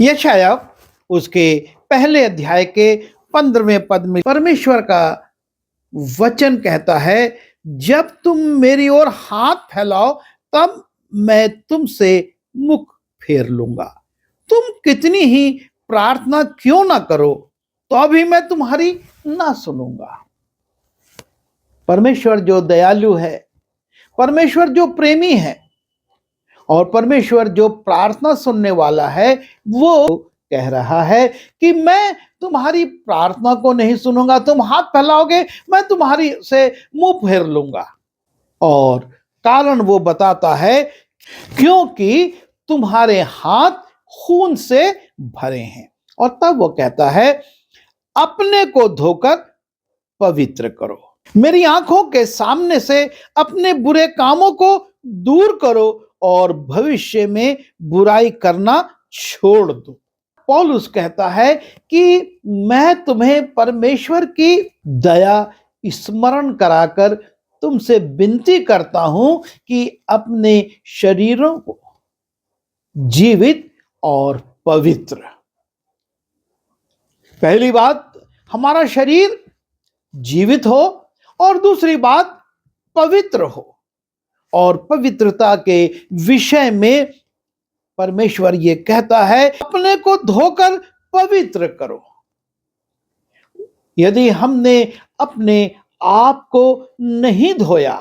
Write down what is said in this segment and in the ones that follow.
यशायाह उसके पहले अध्याय के 15वें पद में परमेश्वर का वचन कहता है, जब तुम मेरी ओर हाथ फैलाओ तब मैं तुमसे मुख फेर लूंगा। तुम कितनी ही प्रार्थना क्यों ना करो तो अभी मैं तुम्हारी ना सुनूंगा। परमेश्वर जो दयालु है, परमेश्वर जो प्रेमी है और परमेश्वर जो प्रार्थना सुनने वाला है, वो कह रहा है कि मैं तुम्हारी प्रार्थना को नहीं सुनूंगा। तुम हाथ फैलाओगे, मैं तुम्हारी से मुंह फेर लूंगा। और कारण वो बताता है, क्योंकि तुम्हारे हाथ खून से भरे हैं। और तब वो कहता है, अपने को धोकर पवित्र करो, मेरी आंखों के सामने से अपने बुरे कामों को दूर करो और भविष्य में बुराई करना छोड़ दो। पौलुस कहता है कि मैं तुम्हें परमेश्वर की दया स्मरण कराकर तुमसे विनती करता हूं कि अपने शरीरों को जीवित और पवित्र। पहली बात, हमारा शरीर जीवित हो और दूसरी बात पवित्र हो। और पवित्रता के विषय में परमेश्वर ये कहता है, अपने को धोकर पवित्र करो। यदि हमने अपने आप को नहीं धोया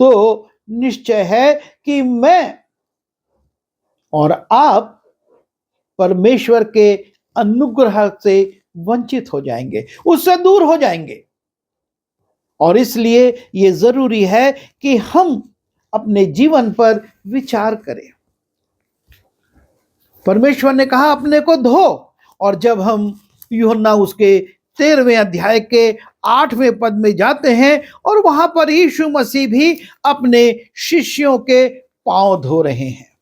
तो निश्चय है कि मैं और आप परमेश्वर के अनुग्रह से वंचित हो जाएंगे, उससे दूर हो जाएंगे। और इसलिए ये जरूरी है कि हम अपने जीवन पर विचार करें। परमेश्वर ने कहा अपने को धो, और जब हम यूहन्ना उसके 13वें अध्याय के 8वें पद में जाते हैं और वहां पर यीशु मसीह भी अपने शिष्यों के पांव धो रहे हैं।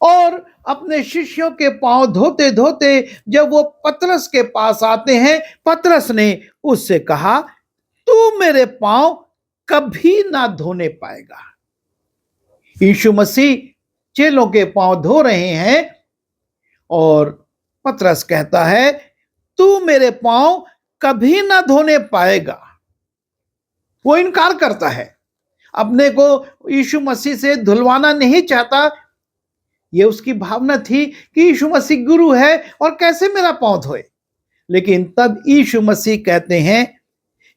और अपने शिष्यों के पांव धोते धोते जब वो पतरस के पास आते हैं, पतरस ने उससे कहा, तू मेरे पांव कभी ना धोने पाएगा। यीशु मसीह चेलों के पांव धो रहे हैं और पतरस कहता है, तू मेरे पांव कभी ना धोने पाएगा। वो इनकार करता है, अपने को यीशु मसीह से धुलवाना नहीं चाहता। ये उसकी भावना थी कि यीशु मसीह गुरु है और कैसे मेरा पांव धोए। लेकिन तब यीशु मसीह कहते हैं,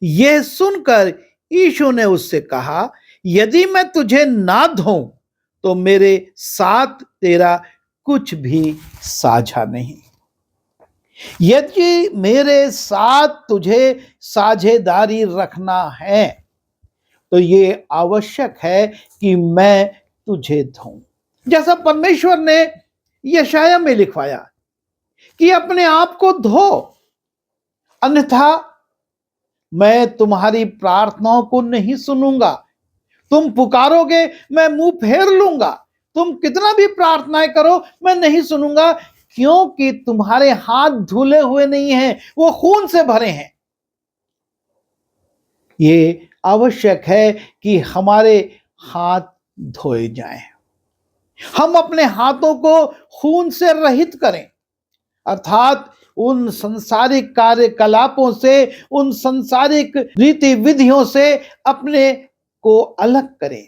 यह सुनकर यीशु ने उससे कहा, यदि मैं तुझे ना धोऊं तो मेरे साथ तेरा कुछ भी साझा नहीं। यदि मेरे साथ तुझे साझेदारी रखना है तो ये आवश्यक है कि मैं तुझे धोऊं। जैसा परमेश्वर ने यशायाह में लिखवाया कि अपने आप को धो, अन्यथा मैं तुम्हारी प्रार्थनाओं को नहीं सुनूंगा। तुम पुकारोगे, मैं मुंह फेर लूंगा। तुम कितना भी प्रार्थनाएं करो, मैं नहीं सुनूंगा, क्योंकि तुम्हारे हाथ धुले हुए नहीं हैं, वो खून से भरे हैं। ये आवश्यक है कि हमारे हाथ धोए जाएं। हम अपने हाथों को खून से रहित करें, अर्थात उन संसारिक कार्यकलापों से, उन संसारिक रीति विधियों से अपने को अलग करें।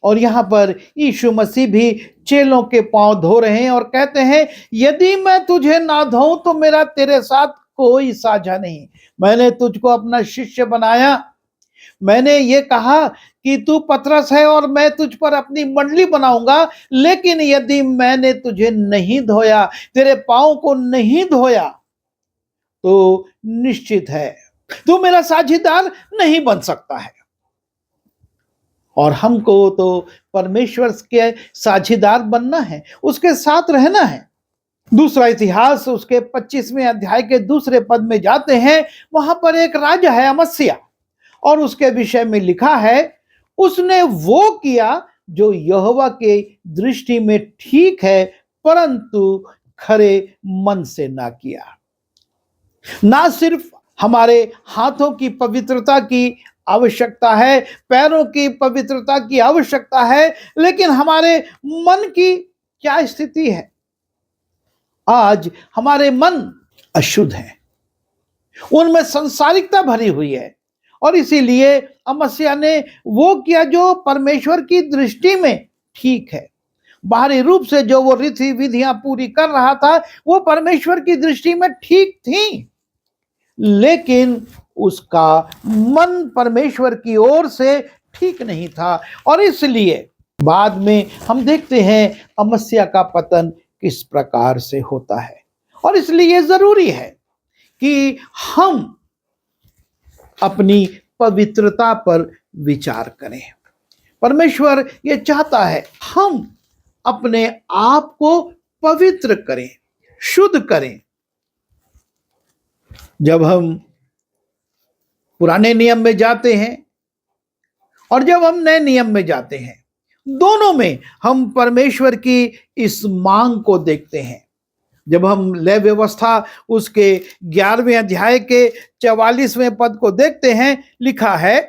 और यहां पर यीशु मसीह भी चेलों के पांव धो रहे हैं और कहते हैं, यदि मैं तुझे ना धोऊं तो मेरा तेरे साथ कोई साझा नहीं। मैंने तुझको अपना शिष्य बनाया, मैंने ये कहा कि तू पतरस है और मैं तुझ पर अपनी मंडली बनाऊंगा, लेकिन यदि मैंने तुझे नहीं धोया, तेरे पांव को नहीं धोया, तो निश्चित है तू मेरा साझेदार नहीं बन सकता है। और हमको तो परमेश्वर के साझेदार बनना है, उसके साथ रहना है। दूसरा इतिहास उसके 25वें अध्याय के दूसरे पद में जाते हैं, वहां पर एक राजा है अमस्या, और उसके विषय में लिखा है, उसने वो किया जो यहोवा के दृष्टि में ठीक है, परंतु खरे मन से ना किया। ना सिर्फ हमारे हाथों की पवित्रता की आवश्यकता है, पैरों की पवित्रता की आवश्यकता है, लेकिन हमारे मन की क्या स्थिति है। आज हमारे मन अशुद्ध हैं, उनमें संसारिकता भरी हुई है, और इसीलिए अमस्या ने वो किया जो परमेश्वर की दृष्टि में ठीक है। बाहरी रूप से जो वो रीति विधियां पूरी कर रहा था वो परमेश्वर की दृष्टि में ठीक थी, लेकिन उसका मन परमेश्वर की ओर से ठीक नहीं था। और इसलिए बाद में हम देखते हैं अमस्या का पतन किस प्रकार से होता है। और इसलिए जरूरी है कि हम अपनी पवित्रता पर विचार करें। परमेश्वर ये चाहता है हम अपने आप को पवित्र करें, शुद्ध करें। जब हम पुराने नियम में जाते हैं और जब हम नए नियम में जाते हैं, दोनों में हम परमेश्वर की इस मांग को देखते हैं। जब हम लेवी व्यवस्था उसके 11वें अध्याय के 44वें पद को देखते हैं, लिखा है,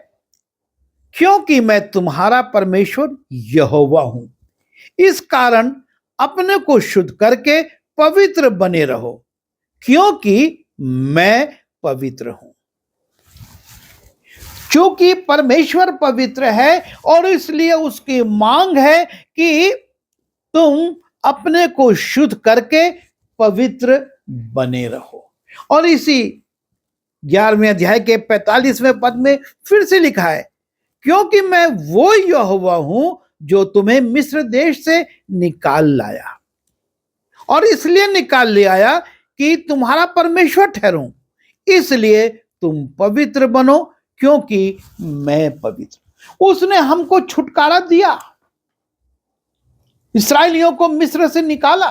क्योंकि मैं तुम्हारा परमेश्वर यहोवा हूं, इस कारण अपने को शुद्ध करके पवित्र बने रहो, क्योंकि मैं पवित्र हूं। क्योंकि परमेश्वर पवित्र है और इसलिए उसकी मांग है कि तुम अपने को शुद्ध करके पवित्र बने रहो। और इसी 11वें अध्याय के 45वें पद में फिर से लिखा है, क्योंकि मैं वो यहोवा हूं जो तुम्हें मिस्र देश से निकाल लाया, और इसलिए निकाल ले आया कि तुम्हारा परमेश्वर ठहरूं, इसलिए तुम पवित्र बनो, क्योंकि मैं पवित्र। उसने हमको छुटकारा दिया, इस्राएलियों को मिस्र से निकाला,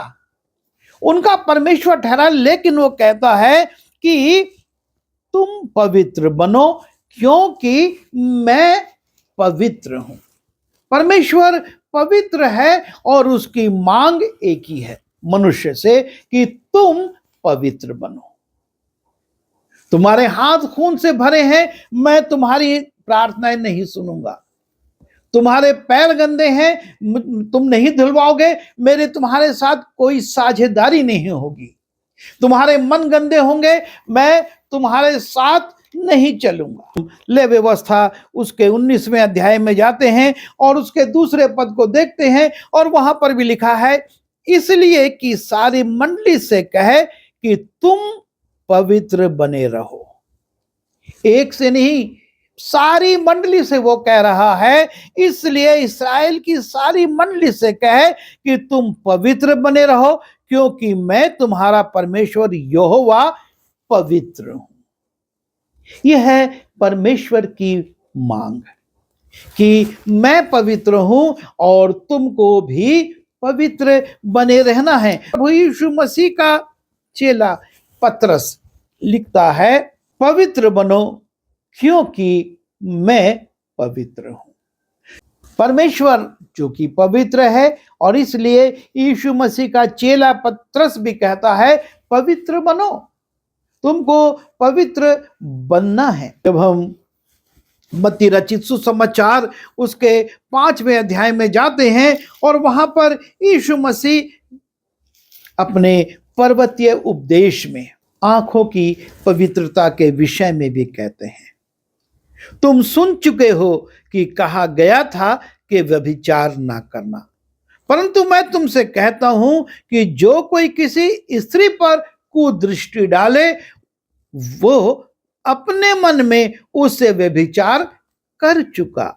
उनका परमेश्वर ठहरा, लेकिन वो कहता है कि तुम पवित्र बनो, क्योंकि मैं पवित्र हूं। परमेश्वर पवित्र है और उसकी मांग एक ही है मनुष्य से कि तुम पवित्र बनो। तुम्हारे हाथ खून से भरे हैं, मैं तुम्हारी प्रार्थनाएं नहीं सुनूंगा। तुम्हारे पैर गंदे हैं, तुम नहीं धुलवाओगे, मेरे तुम्हारे साथ कोई साझेदारी नहीं होगी। तुम्हारे मन गंदे होंगे, मैं तुम्हारे साथ नहीं चलूंगा। ले व्यवस्था उसके 19वें अध्याय में जाते हैं और उसके दूसरे पद को देखते हैं, और वहां पर भी लिखा है, इसलिए कि सारी मंडली से कहे कि तुम पवित्र बने रहो। एक से नहीं, सारी मंडली से वो कह रहा है, इसलिए इस्राएल की सारी मंडली से कहे कि तुम पवित्र बने रहो, क्योंकि मैं तुम्हारा परमेश्वर यहोवा पवित्र हूं। यह है परमेश्वर की मांग कि मैं पवित्र हूं और तुमको भी पवित्र बने रहना है। प्रभु यीशु मसीह का चेला पतरस लिखता है, पवित्र बनो, क्योंकि मैं पवित्र हूं। परमेश्वर जो कि पवित्र है, और इसलिए यीशु मसीह का चेला पतरस भी कहता है, पवित्र बनो, तुमको पवित्र बनना है। जब हम मत्ती रचित सुसमाचार उसके 5वें अध्याय में जाते हैं और वहां पर यीशु मसीह अपने पर्वतीय उपदेश में आंखों की पवित्रता के विषय में भी कहते हैं, तुम सुन चुके हो कि कहा गया था कि व्यभिचार ना करना, परंतु मैं तुमसे कहता हूं कि जो कोई किसी स्त्री पर कुदृष्टि डाले, वो अपने मन में उससे व्यभिचार कर चुका।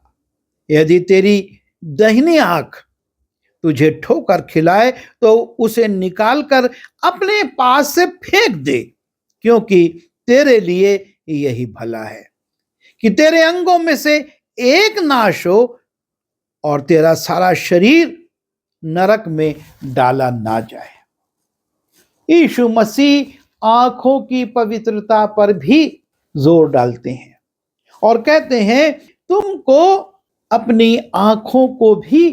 यदि तेरी दाहिनी आंख तुझे ठोकर खिलाए तो उसे निकालकर अपने पास से फेंक दे, क्योंकि तेरे लिए यही भला है कि तेरे अंगों में से एक नाश हो और तेरा सारा शरीर नरक में डाला ना जाए। यीशु मसीह आंखों की पवित्रता पर भी जोर डालते हैं और कहते हैं, तुमको अपनी आंखों को भी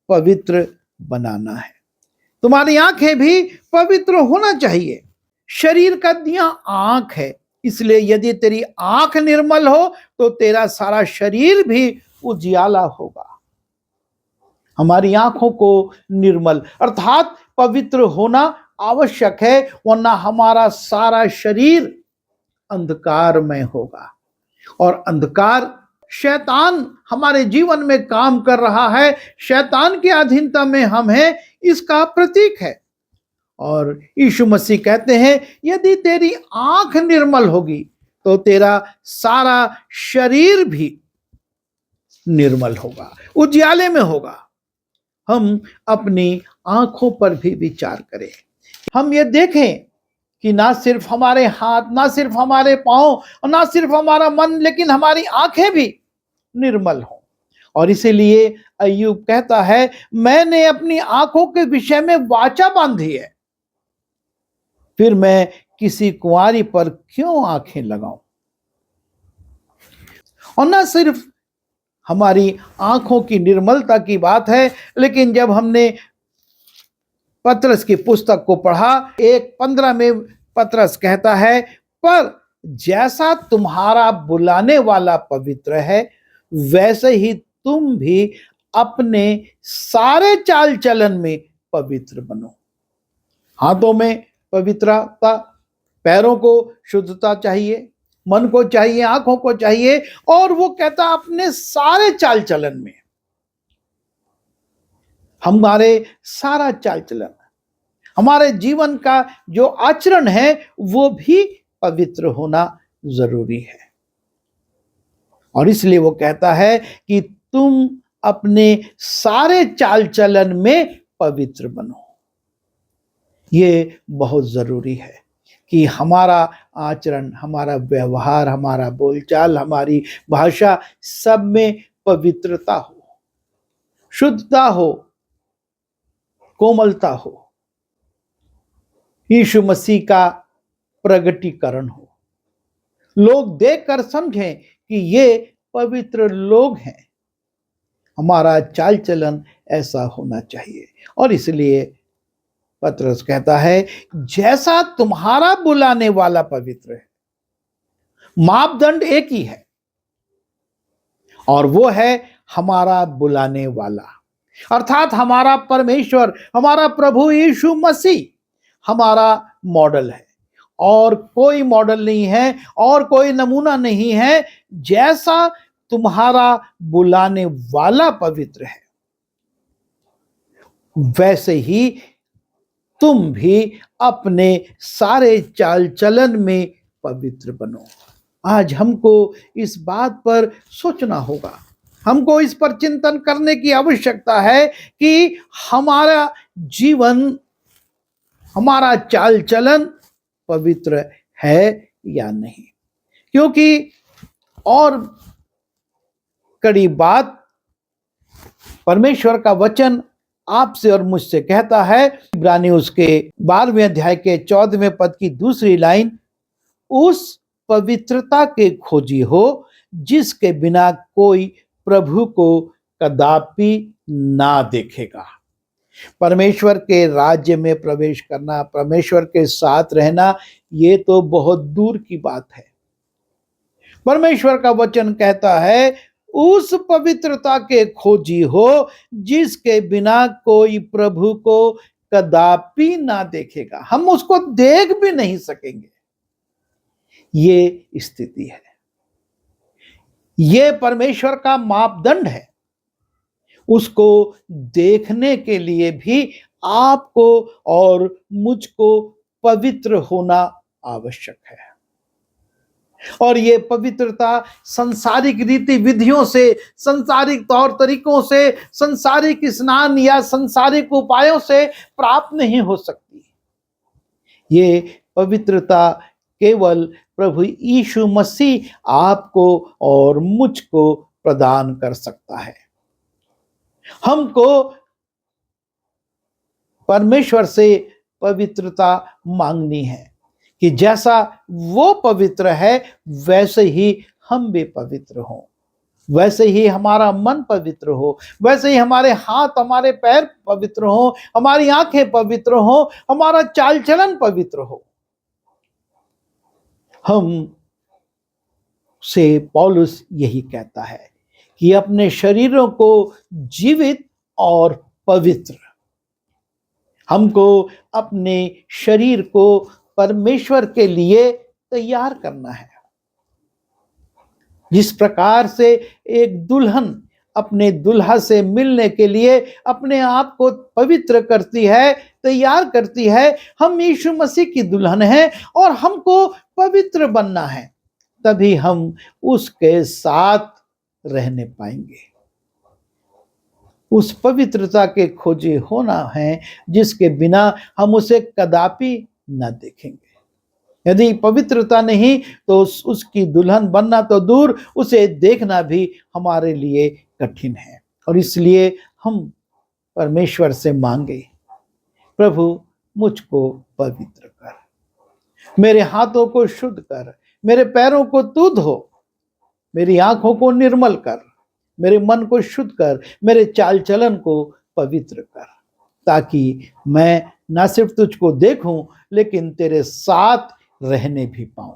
पवित्र बनाना है। तुम्हारी आंखें भी पवित्र होना चाहिए। शरीर का दिया आंख है, इसलिए यदि तेरी आंख निर्मल हो तो तेरा सारा शरीर भी उजियाला होगा। हमारी आंखों को निर्मल अर्थात पवित्र होना आवश्यक है, वरना हमारा सारा शरीर अंधकार में होगा। और अंधकार, शैतान हमारे जीवन में काम कर रहा है, शैतान की अधीनता में हम हैं, इसका प्रतीक है। और यीशु मसीह कहते हैं, यदि तेरी आंख निर्मल होगी तो तेरा सारा शरीर भी निर्मल होगा, उजियाले में होगा। हम अपनी आंखों पर भी विचार करें। हम ये देखें कि ना सिर्फ हमारे हाथ, ना सिर्फ हमारे पांव और ना सिर्फ हमारा मन, लेकिन हमारी आंखें भी निर्मल हों। और इसीलिए अय्यूब कहता है, मैंने अपनी आंखों के विषय में वाचा बांधी है, फिर मैं किसी कुंवारी पर क्यों आंखें लगाऊं। और ना सिर्फ हमारी आंखों की निर्मलता की बात है, लेकिन जब हमने पतरस की पुस्तक को पढ़ा, 1:15 में पतरस कहता है, पर जैसा तुम्हारा बुलाने वाला पवित्र है, वैसे ही तुम भी अपने सारे चाल चलन में पवित्र बनो। हाथों में पवित्रता, पैरों को शुद्धता चाहिए, मन को चाहिए, आंखों को चाहिए, और वो कहता अपने सारे चाल चलन में, हमारे सारा चाल चलन, हमारे जीवन का जो आचरण है वो भी पवित्र होना जरूरी है। और इसलिए वो कहता है कि तुम अपने सारे चाल चलन में पवित्र बनो। ये बहुत जरूरी है कि हमारा आचरण, हमारा व्यवहार, हमारा बोलचाल, हमारी भाषा, सब में पवित्रता हो, शुद्धता हो, कोमलता हो, यीशु मसीह का प्रगटीकरण हो, लोग देखकर समझें कि ये पवित्र लोग हैं। हमारा चाल चलन ऐसा होना चाहिए। और इसलिए पतरस कहता है, जैसा तुम्हारा बुलाने वाला पवित्र है। मापदंड एक ही है, और वो है हमारा बुलाने वाला, अर्थात हमारा परमेश्वर, हमारा प्रभु यीशु मसीह हमारा मॉडल है। और कोई मॉडल नहीं है और कोई नमूना नहीं है। जैसा तुम्हारा बुलाने वाला पवित्र है, वैसे ही तुम भी अपने सारे चाल चलन में पवित्र बनो। आज हमको इस बात पर सोचना होगा, हमको इस पर चिंतन करने की आवश्यकता है कि हमारा जीवन, हमारा चाल चलन पवित्र है या नहीं। क्योंकि और कड़ी बात, परमेश्वर का वचन आपसे और मुझसे कहता है, इब्रानी उसके 12वें अध्याय के 14वें पद की दूसरी लाइन, उस पवित्रता के खोजी हो जिसके बिना कोई प्रभु को कदापि ना देखेगा। परमेश्वर के राज्य में प्रवेश करना, परमेश्वर के साथ रहना, ये तो बहुत दूर की बात है। परमेश्वर का वचन कहता है, उस पवित्रता के खोजी हो जिसके बिना कोई प्रभु को कदापि ना देखेगा। हम उसको देख भी नहीं सकेंगे। ये स्थिति है, ये परमेश्वर का मापदंड है। उसको देखने के लिए भी आपको और मुझको पवित्र होना आवश्यक है। और ये पवित्रता संसारिक रीति विधियों से, संसारिक तौर तरीकों से, संसारिक स्नान या संसारिक उपायों से प्राप्त नहीं हो सकती। ये पवित्रता केवल प्रभु यीशु मसीह आपको और मुझको प्रदान कर सकता है। हमको परमेश्वर से पवित्रता मांगनी है कि जैसा वो पवित्र है वैसे ही हम भी पवित्र हों, वैसे ही हमारा मन पवित्र हो, वैसे ही हमारे हाथ, हमारे पैर पवित्र हो, हमारी आंखें पवित्र हो, हमारा चाल चलन पवित्र हो। हम से पौलुस यही कहता है कि अपने शरीरों को जीवित और पवित्र, हमको अपने शरीर को परमेश्वर के लिए तैयार करना है। जिस प्रकार से एक दुल्हन अपने दुल्हा से मिलने के लिए अपने आप को पवित्र करती है, तैयार करती है, हम यीशु मसीह की दुल्हन हैं और हमको पवित्र बनना है, तभी हम उसके साथ रहने पाएंगे। उस पवित्रता के खोजे होना है जिसके बिना हम उसे कदापि न देखेंगे। यदि पवित्रता नहीं तो उसकी दुल्हन बनना तो दूर, उसे देखना भी हमारे लिए कठिन है। और इसलिए हम परमेश्वर से मांगे, प्रभु मुझको पवित्र कर, मेरे हाथों को शुद्ध कर, मेरे पैरों को तू धो, मेरी आंखों को निर्मल कर, मेरे मन को शुद्ध कर, मेरे चाल चलन को पवित्र कर, ताकि मैं न सिर्फ तुझको देखूं लेकिन तेरे साथ रहने भी पाऊं।